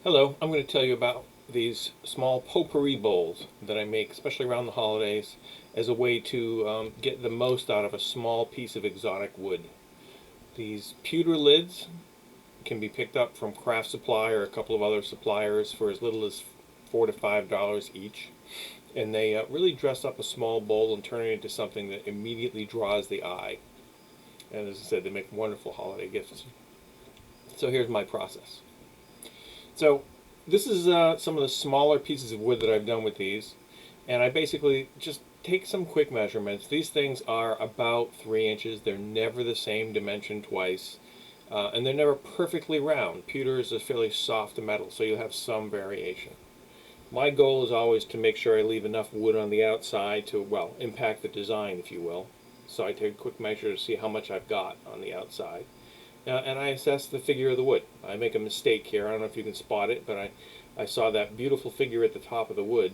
Hello, I'm going to tell you about these small potpourri bowls that I make, especially around the holidays, as a way to get the most out of a small piece of exotic wood. These pewter lids can be picked up from Craft Supply or a couple of other suppliers for as little as $4 to $5 each. And they really dress up a small bowl and turn it into something that immediately draws the eye. And as I said, they make wonderful holiday gifts. So here's my process. So this is some of the smaller pieces of wood that I've done with these, and I basically just take some quick measurements. These things are about 3 inches. They're never the same dimension twice, and they're never perfectly round. Pewter is a fairly soft metal, so you'll have some variation. My goal is always to make sure I leave enough wood on the outside to, well, impact the design, if you will. So I take a quick measure to see how much I've got on the outside. And I assess the figure of the wood. I make a mistake here. I don't know if you can spot it, but I saw that beautiful figure at the top of the wood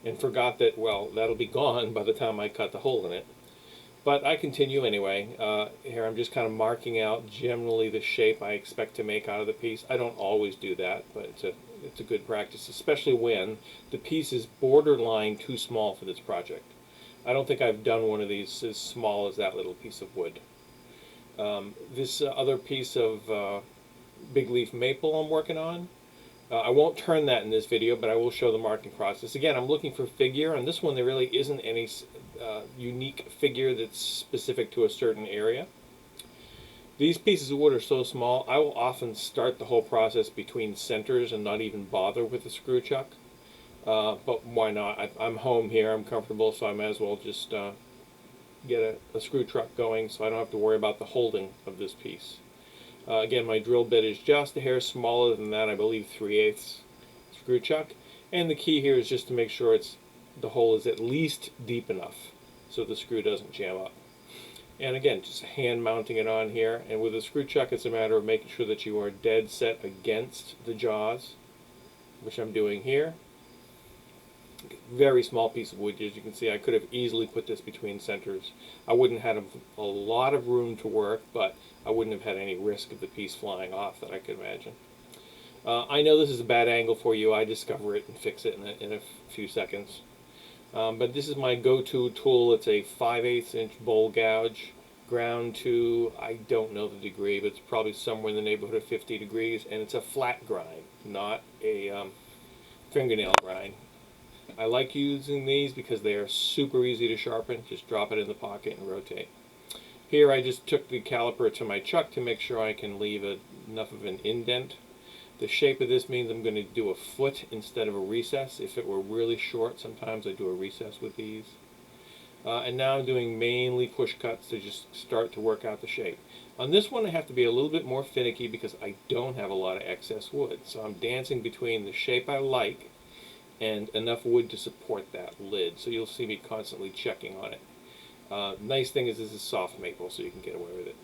and forgot that, well, that'll be gone by the time I cut the hole in it. But I continue anyway. Here I'm just kind of marking out generally the shape I expect to make out of the piece. I don't always do that, but it's a good practice, especially when the piece is borderline too small for this project. I don't think I've done one of these as small as that little piece of wood. This other piece of big leaf maple I'm working on, I won't turn that in this video, but I will show the marking process. Again, I'm looking for figure. On this one, there really isn't any unique figure that's specific to a certain area. These pieces of wood are so small, I will often start the whole process between centers and not even bother with the screw chuck. But why not? I'm home here, I'm comfortable, so I might as well just get a screw truck going so I don't have to worry about the holding of this piece. Again, my drill bit is just a hair smaller than that, I believe 3/8 screw chuck. And the key here is just to make sure the hole is at least deep enough so the screw doesn't jam up. And again, just hand mounting it on here. And with a screw chuck, it's a matter of making sure that you are dead set against the jaws, which I'm doing here. Very small piece of wood. As you can see, I could have easily put this between centers. I wouldn't have had a lot of room to work, but I wouldn't have had any risk of the piece flying off that I could imagine. I know this is a bad angle for you. I discover it and fix it in a few seconds. But this is my go-to tool. It's a 5/8 inch bowl gouge, ground to, I don't know the degree, but it's probably somewhere in the neighborhood of 50 degrees, and it's a flat grind, not a fingernail grind. I like using these because they are super easy to sharpen. Just drop it in the pocket and rotate. Here I just took the caliper to my chuck to make sure I can leave enough of an indent. The shape of this means I'm going to do a foot instead of a recess. If it were really short, sometimes I do a recess with these. And now I'm doing mainly push cuts to just start to work out the shape. On this one I have to be a little bit more finicky because I don't have a lot of excess wood. So I'm dancing between the shape I like and enough wood to support that lid. So you'll see me constantly checking on it. Nice thing is this is soft maple, so you can get away with it.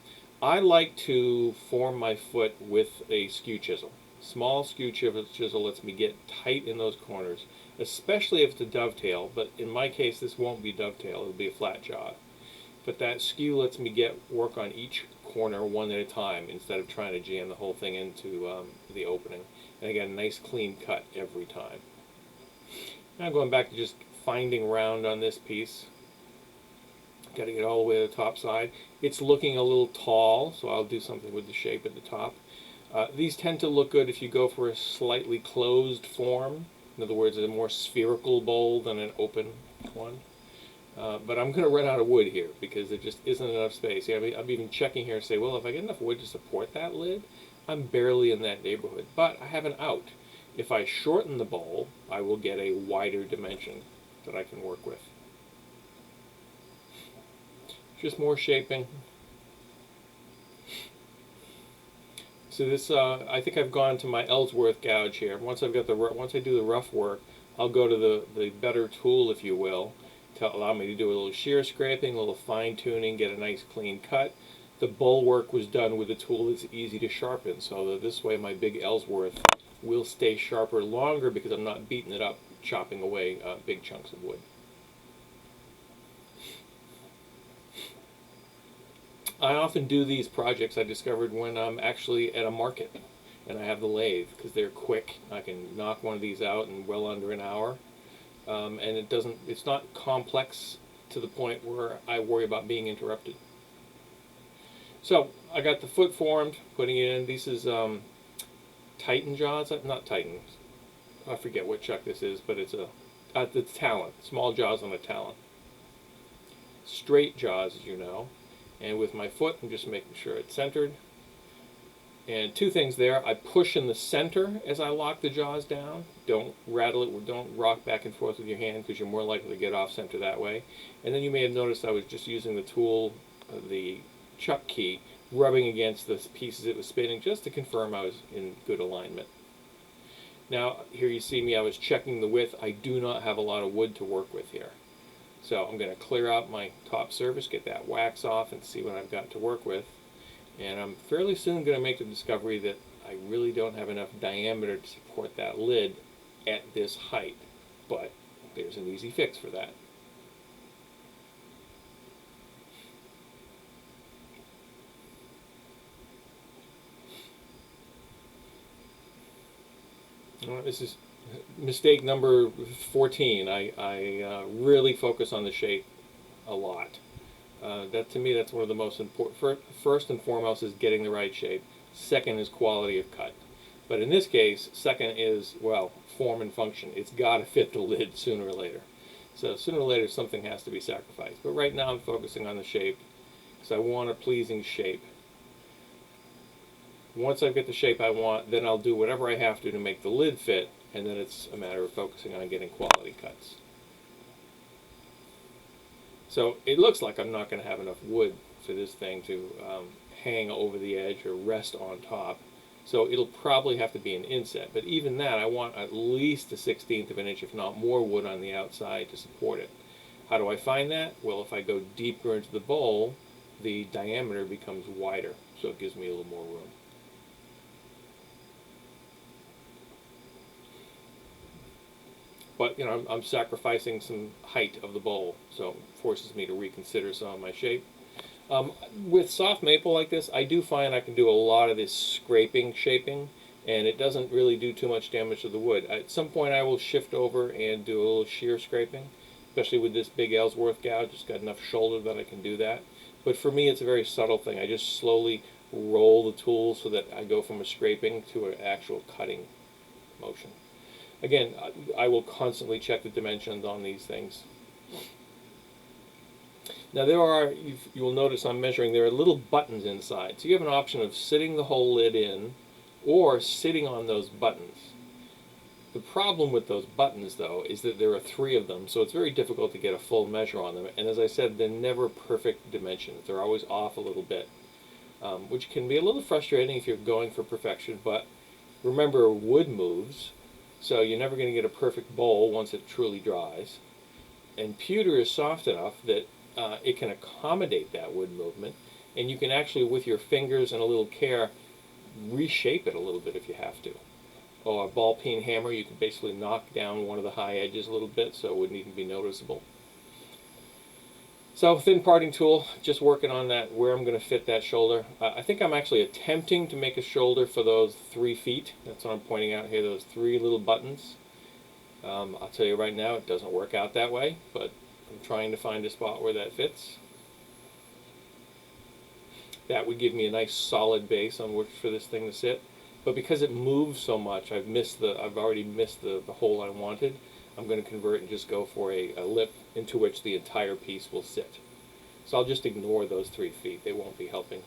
I like to form my foot with a skew chisel. Small skew chisel lets me get tight in those corners, especially if it's a dovetail, but in my case this won't be dovetail, it'll be a flat jaw. But that skew lets me work on each corner one at a time instead of trying to jam the whole thing into the opening. And again, nice clean cut every time. Now going back to just finding round on this piece. Got to get all the way to the top side. It's looking a little tall, so I'll do something with the shape at the top. These tend to look good if you go for a slightly closed form. In other words, a more spherical bowl than an open one. But I'm going to run out of wood here because there just isn't enough space. I'm even checking here and say, well, if I get enough wood to support that lid, I'm barely in that neighborhood. But I have an out. If I shorten the bowl, I will get a wider dimension that I can work with. Just more shaping. So this, I think I've gone to my Ellsworth gouge here. Once I do the rough work, I'll go to the better tool, if you will, to allow me to do a little shear scraping, a little fine tuning, get a nice clean cut. The bowl work was done with a tool that's easy to sharpen, so that this way my big Ellsworth will stay sharper longer because I'm not beating it up, chopping away big chunks of wood. I often do these projects, I discovered, when I'm actually at a market. and I have the lathe because they're quick. I can knock one of these out in well under an hour, and it's not complex to the point where I worry about being interrupted. So I got the foot formed, putting it in. This is Titan jaws, not Titan. I forget what chuck this is, but it's the talon, small jaws on a talon. Straight jaws, as you know. And with my foot, I'm just making sure it's centered. And two things there. I push in the center as I lock the jaws down. Don't rattle it, don't rock back and forth with your hand because you're more likely to get off center that way. And then you may have noticed I was just using the tool, the chuck key, rubbing against the pieces it was spinning just to confirm I was in good alignment. Now, here you see me, I was checking the width. I do not have a lot of wood to work with here. So I'm going to clear out my top surface, get that wax off, and see what I've got to work with. And I'm fairly soon going to make the discovery that I really don't have enough diameter to support that lid at this height. But there's an easy fix for that. This is mistake number 14. I really focus on the shape a lot. That to me, that's one of the most important. First and foremost is getting the right shape. Second is quality of cut. But in this case, second is, well, form and function. It's got to fit the lid sooner or later. So sooner or later, something has to be sacrificed. But right now, I'm focusing on the shape because I want a pleasing shape. Once I get the shape I want, then I'll do whatever I have to make the lid fit, and then it's a matter of focusing on getting quality cuts. So it looks like I'm not going to have enough wood for this thing to hang over the edge or rest on top. So it'll probably have to be an inset. But even that, I want at least a 1/16 of an inch, if not more, wood on the outside to support it. How do I find that? Well, if I go deeper into the bowl, the diameter becomes wider, so it gives me a little more room. But, you know, I'm sacrificing some height of the bowl, so it forces me to reconsider some of my shape. With soft maple like this, I do find I can do a lot of this scraping, shaping, and it doesn't really do too much damage to the wood. At some point I will shift over and do a little shear scraping, especially with this big Ellsworth gouge. It's got enough shoulder that I can do that. But for me, it's a very subtle thing. I just slowly roll the tool so that I go from a scraping to an actual cutting motion. Again, I will constantly check the dimensions on these things. Now there are, you will notice I'm measuring, there are little buttons inside. So you have an option of sitting the whole lid in or sitting on those buttons. The problem with those buttons, though, is that there are 3 of them, so it's very difficult to get a full measure on them. And as I said, they're never perfect dimensions. They're always off a little bit, which can be a little frustrating if you're going for perfection. But remember, wood moves. So you're never going to get a perfect bowl once it truly dries. And pewter is soft enough that it can accommodate that wood movement. And you can actually, with your fingers and a little care, reshape it a little bit if you have to. Or a ball peen hammer, you can basically knock down one of the high edges a little bit so it wouldn't even be noticeable. So thin parting tool, just working on that, where I'm going to fit that shoulder. I think I'm actually attempting to make a shoulder for those 3 feet. That's what I'm pointing out here, those 3 little buttons. I'll tell you right now, it doesn't work out that way, but I'm trying to find a spot where that fits. That would give me a nice solid base on which for this thing to sit. But because it moves so much, I've already missed the hole I wanted. I'm going to convert and just go for a lip into which the entire piece will sit. So I'll just ignore those 3 feet. They won't be helping.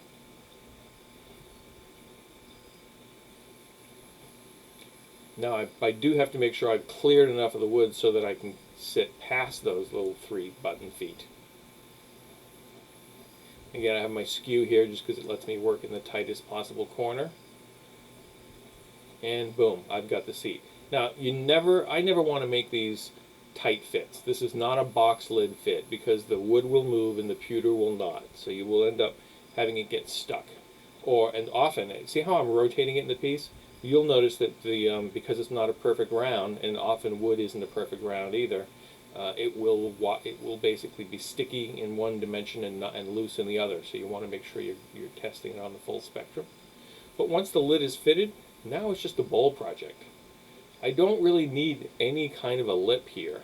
Now I do have to make sure I've cleared enough of the wood so that I can sit past those little 3 button feet. Again, I have my skew here just because it lets me work in the tightest possible corner. And boom, I've got the seat. Now, I never want to make these tight fits. This is not a box lid fit because the wood will move and the pewter will not. So you will end up having it get stuck. And often, see how I'm rotating it in the piece? You'll notice that because it's not a perfect round, and often wood isn't a perfect round either, it will basically be sticky in one dimension and loose in the other. So you want to make sure you're testing it on the full spectrum. But once the lid is fitted, Now it's just a bowl project. I don't really need any kind of a lip here.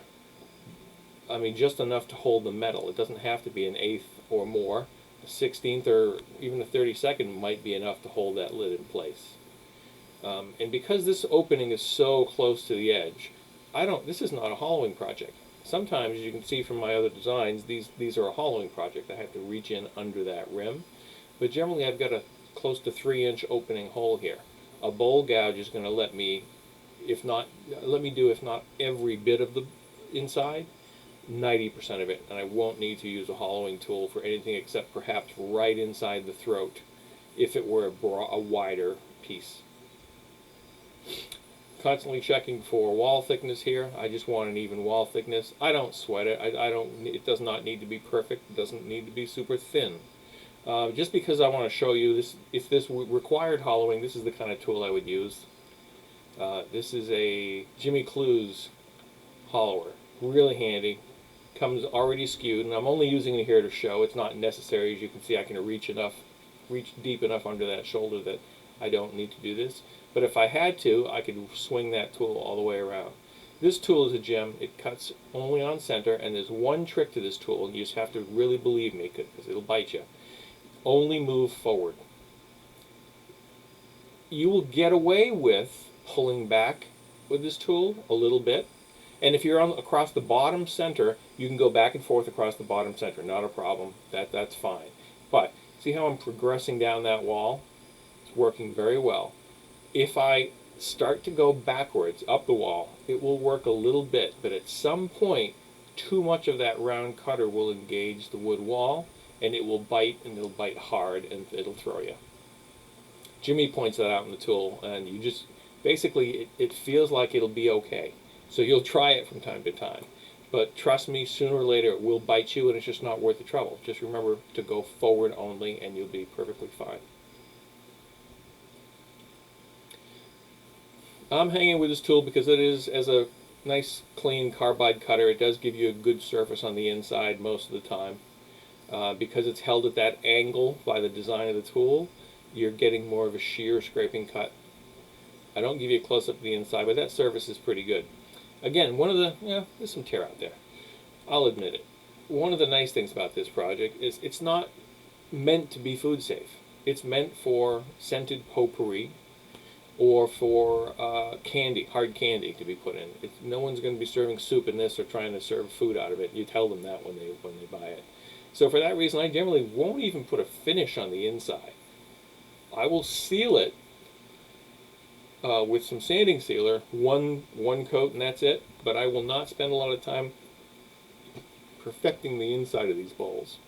I mean, just enough to hold the metal. It doesn't have to be an eighth or more. A 16th or even a 32nd might be enough to hold that lid in place. And because this opening is so close to the edge, this is not a hollowing project. Sometimes, you can see from my other designs, these are a hollowing project. I have to reach in under that rim. But generally, I've got a close to 3-inch opening hole here. A bowl gouge is going to let me do, if not every bit of the inside, 90% of it, and I won't need to use a hollowing tool for anything except perhaps right inside the throat if it were a wider piece. Constantly checking for wall thickness here. I just want an even wall thickness. I don't sweat it. It does not need to be perfect. It doesn't need to be super thin. Just because I want to show you this, if this required hollowing, this is the kind of tool I would use. This is a Jimmy Clues hollower. Really handy. Comes already skewed, and I'm only using it here to show. It's not necessary. As you can see, I can reach deep enough under that shoulder that I don't need to do this. But if I had to, I could swing that tool all the way around. This tool is a gem. It cuts only on center, and there's one trick to this tool, and you just have to really believe me because it'll bite you. Only move forward. You will get away with pulling back with this tool a little bit. And if you're across the bottom center, you can go back and forth across the bottom center. Not a problem. That's fine. But see how I'm progressing down that wall? It's working very well. If I start to go backwards up the wall, it will work a little bit. But at some point, too much of that round cutter will engage the wood wall, and it will bite, and it'll bite hard, and it'll throw you. Jimmy points that out in the tool, and you just, basically, it feels like it'll be okay. So you'll try it from time to time. But trust me, sooner or later it will bite you, and it's just not worth the trouble. Just remember to go forward only, and you'll be perfectly fine. I'm hanging with this tool because it is, as a nice clean carbide cutter, it does give you a good surface on the inside most of the time. Because it's held at that angle by the design of the tool, you're getting more of a shear scraping cut. I don't give you a close-up of the inside, but that surface is pretty good. Again, there's some tear out there. I'll admit it. One of the nice things about this project is it's not meant to be food safe. It's meant for scented potpourri or for hard candy to be put in. No one's going to be serving soup in this or trying to serve food out of it. You tell them that when they buy it. So for that reason, I generally won't even put a finish on the inside. I will seal it with some sanding sealer, one coat, and that's it. But I will not spend a lot of time perfecting the inside of these bowls.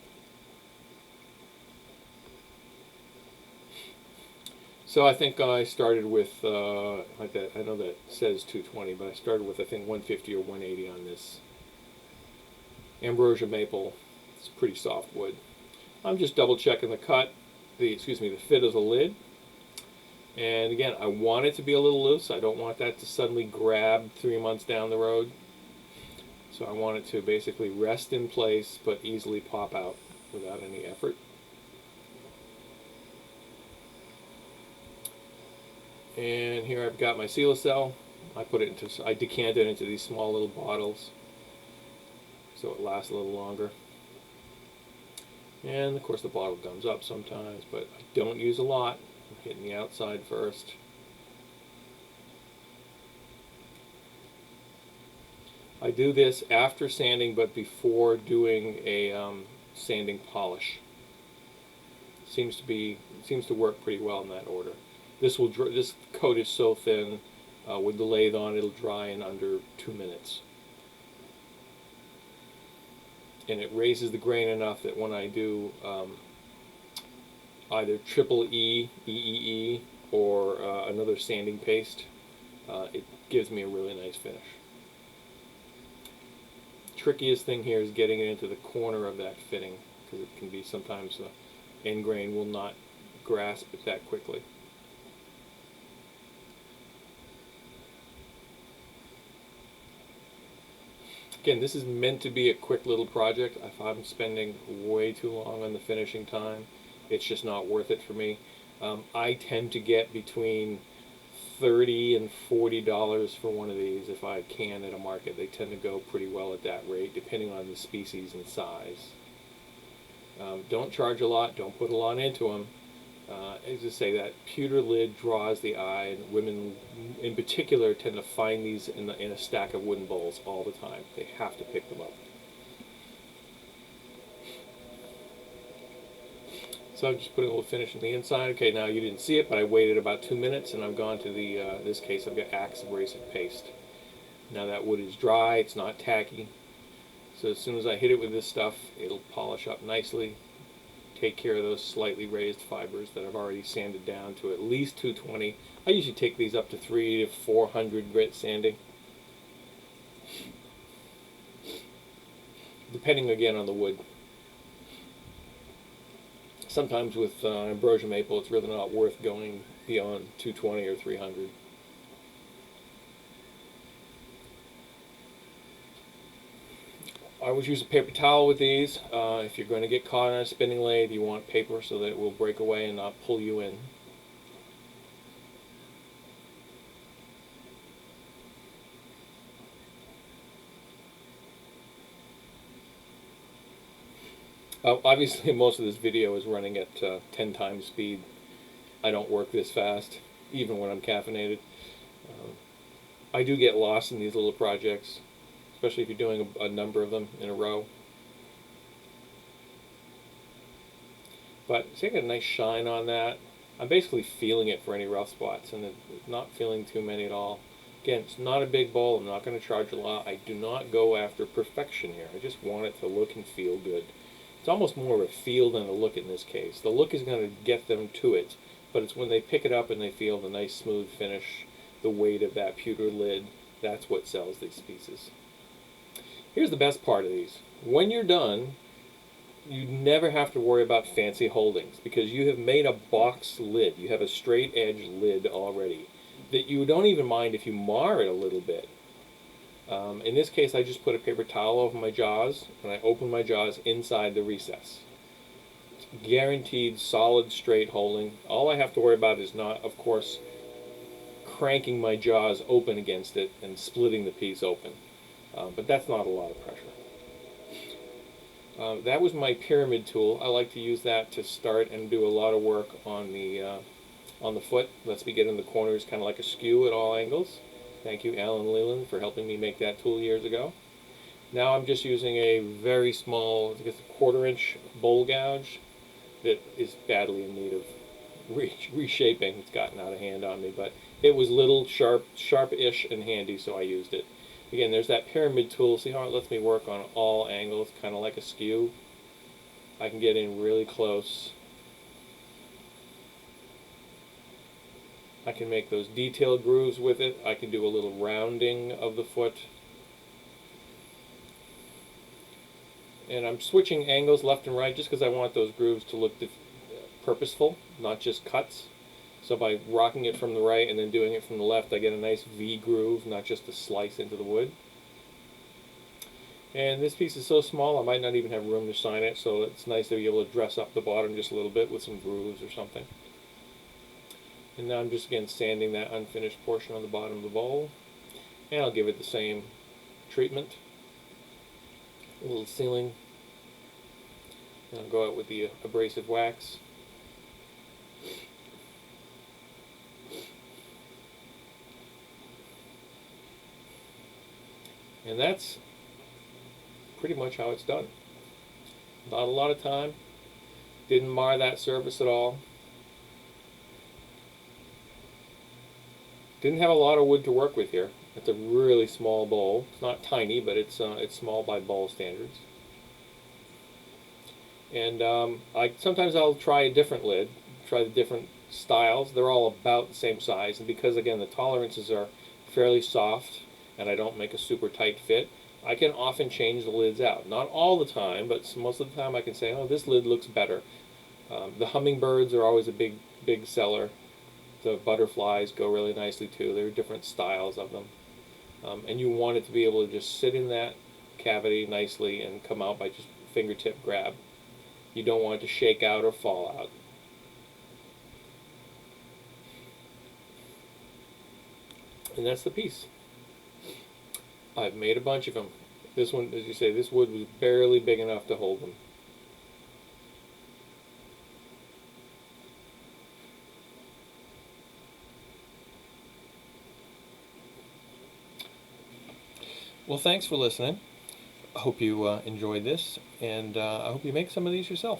So I think I started with, like that. I know that says 220, but I started with, I think, 150 or 180 on this ambrosia maple. It's pretty soft wood. I'm just double checking the the fit of the lid. And again, I want it to be a little loose. I don't want that to suddenly grab 3 months down the road. So I want it to basically rest in place but easily pop out without any effort. And here I've got my Sealacell. I decant it into these small little bottles so it lasts a little longer. And of course the bottle gums up sometimes, but I don't use a lot. I'm hitting the outside first. I do this after sanding, but before doing a sanding polish. Seems to work pretty well in that order. This coat is so thin, with the lathe on, it'll dry in under 2 minutes. And it raises the grain enough that when I do either triple EEE, or another sanding paste, it gives me a really nice finish. Trickiest thing here is getting it into the corner of that fitting, because it can be sometimes the end grain will not grasp it that quickly. Again, this is meant to be a quick little project. If I'm spending way too long on the finishing time, it's just not worth it for me. I tend to get between $30 and $40 for one of these if I can at a market. They tend to go pretty well at that rate, depending on the species and size. Don't charge a lot. Don't put a lot into them. As I say, that pewter lid draws the eye, and women in particular tend to find these in a stack of wooden bowls all the time. They have to pick them up. So I'm just putting a little finish on the inside. Okay, now you didn't see it, but I waited about 2 minutes, and I've gone to the, this case, I've got Axe abrasive paste. Now that wood is dry, it's not tacky. So as soon as I hit it with this stuff, it'll polish up nicely, take care of those slightly raised fibers that I've already sanded down to at least 220. I usually take these up to 300 to 400 grit sanding, depending again on the wood. Sometimes with ambrosia maple, it's really not worth going beyond 220 or 300. I always use a paper towel with these. If you're going to get caught on a spinning lathe, you want paper so that it will break away and not pull you in. Obviously, most of this video is running at 10 times speed. I don't work this fast, even when I'm caffeinated. I do get lost in these little projects, especially if you're doing a number of them in a row. But see, I got a nice shine on that. I'm basically feeling it for any rough spots, and not feeling too many at all. Again, it's not a big bowl. I'm not going to charge a lot. I do not go after perfection here. I just want it to look and feel good. It's almost more of a feel than a look in this case. The look is going to get them to it, but it's when they pick it up and they feel the nice smooth finish, the weight of that pewter lid, that's what sells these pieces. Here's the best part of these. When you're done, you never have to worry about fancy holdings because you have made a box lid. You have a straight edge lid already that you don't even mind if you mar it a little bit. In this case, I just put a paper towel over my jaws, and I open my jaws inside the recess. It's guaranteed solid, straight holding. All I have to worry about is not, of course, cranking my jaws open against it and splitting the piece open. But that's not a lot of pressure. That was my pyramid tool. I like to use that to start and do a lot of work on the foot. Lets me get in the corners kind of like a skew at all angles. Thank you, Alan Leland, for helping me make that tool years ago. Now I'm just using a very small, I guess a 1/4 inch bowl gouge that is badly in need of reshaping. It's gotten out of hand on me, but it was little, sharp-ish and handy, so I used it. Again, there's that pyramid tool. See how it lets me work on all angles, kind of like a skew? I can get in really close. I can make those detailed grooves with it. I can do a little rounding of the foot. And I'm switching angles left and right just because I want those grooves to look purposeful, not just cuts. So by rocking it from the right and then doing it from the left, I get a nice V groove, not just a slice into the wood. And this piece is so small, I might not even have room to shine it, so it's nice to be able to dress up the bottom just a little bit with some grooves or something. And now I'm just, again, sanding that unfinished portion on the bottom of the bowl. And I'll give it the same treatment. A little sealing. And I'll go out with the abrasive wax. And that's pretty much how it's done. Not a lot of time. Didn't mar that surface at all. Didn't have a lot of wood to work with here. It's a really small bowl. It's not tiny, but it's small by bowl standards. And sometimes I'll try a different lid, try the different styles. They're all about the same size, and because again the tolerances are fairly soft, and I don't make a super tight fit, I can often change the lids out. Not all the time, but most of the time I can say, oh, this lid looks better. The hummingbirds are always a big seller. The butterflies go really nicely too. There are different styles of them. And you want it to be able to just sit in that cavity nicely and come out by just fingertip grab. You don't want it to shake out or fall out. And that's the piece. I've made a bunch of them. This one, as you say, this wood was barely big enough to hold them. Well, thanks for listening. I hope you enjoyed this, and I hope you make some of these yourself.